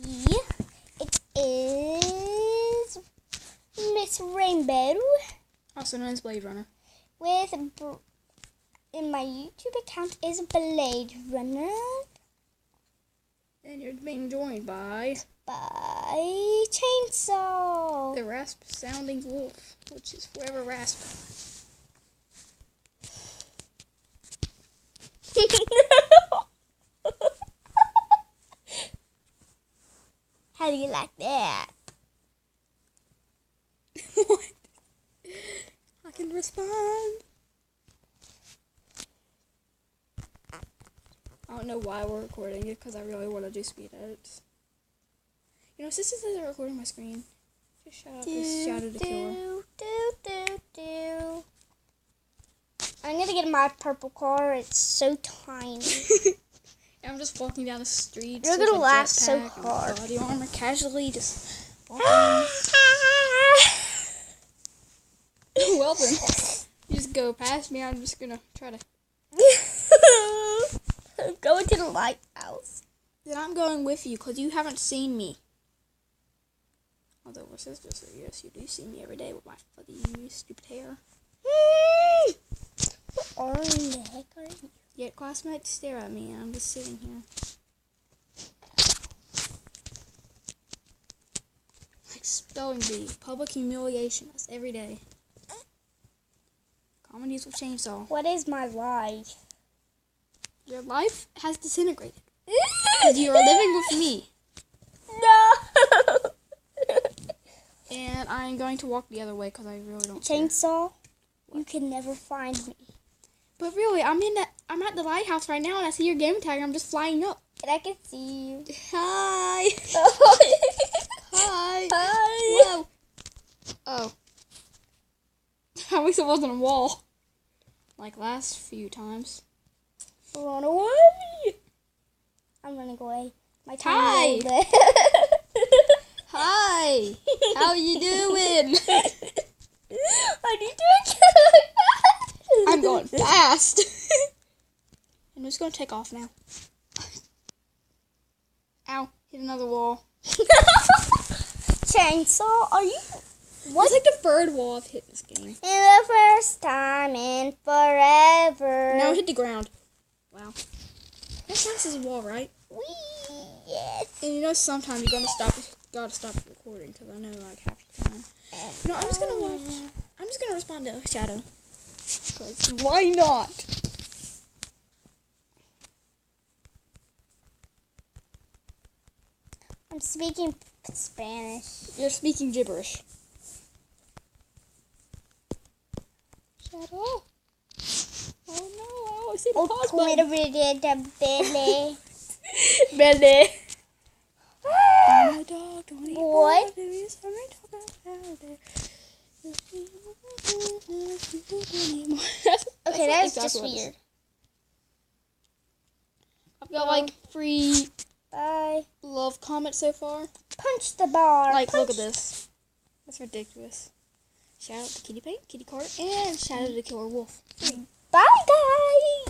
It is Miss Rainbow. Also known as Blade Runner. In my YouTube account is Blade Runner. And you're being joined by Chainsaw. the rasp sounding wolf, which is forever rasp. How do you like that? What? I can respond. I don't know why we're recording it, because I really want to do speed edits. You know, since it says I'm recording my screen, just shout out this Shadow the Killer. I'm gonna get my purple car. It's so tiny. I'm just walking down the street. You're gonna laugh so hard. Body armor, casually just walking. Well then, you just go past me. I'm just gonna try to. Go into the lighthouse. Then I'm going with you because you haven't seen me. Although we're sisters, so yes, you do see me every day with my fuzzy, stupid hair. What in the heck are you? Yet classmates stare at me and I'm just sitting here. Like spelling bee, public humiliation. That's every day. Comedies with Chainsaw. What is my life? Your life has disintegrated. Because you are living with me. No! And I'm going to walk the other way because I really don't care. Chainsaw, you can never find me. But really, I'm at the lighthouse right now and I see your game tag and I'm just flying up. And I can see you. Hi. Hi. Hi. Whoa. Oh. At least it wasn't a wall. Like last few times. Run away. I'm running away. My Hi. time. Hi. How you doing? I need to kill. I'm going fast. I'm just going to take off now. Ow. Hit another wall. Chainsaw, are you? What's like the third wall I've hit this game? In the first time in forever. Now hit the ground. Wow. That counts as a wall, right? Wee, yes. And you know sometimes you're gotta stop recording because I know like half the time. No, I'm just gonna respond to Shadow. Because why not? I'm speaking Spanish. You're speaking gibberish. Shadow. Oh no, I always see the pause button. Belly. Belly. My dog, don't eat What? Okay, that's just weird. I've got like 3 Bye. love comments so far. Punch the bar. Like, Punch. look at this. That's ridiculous. Shout out to Kitty Paint, Kitty Carter, and shout out to Killer Wolf. Bye, guys.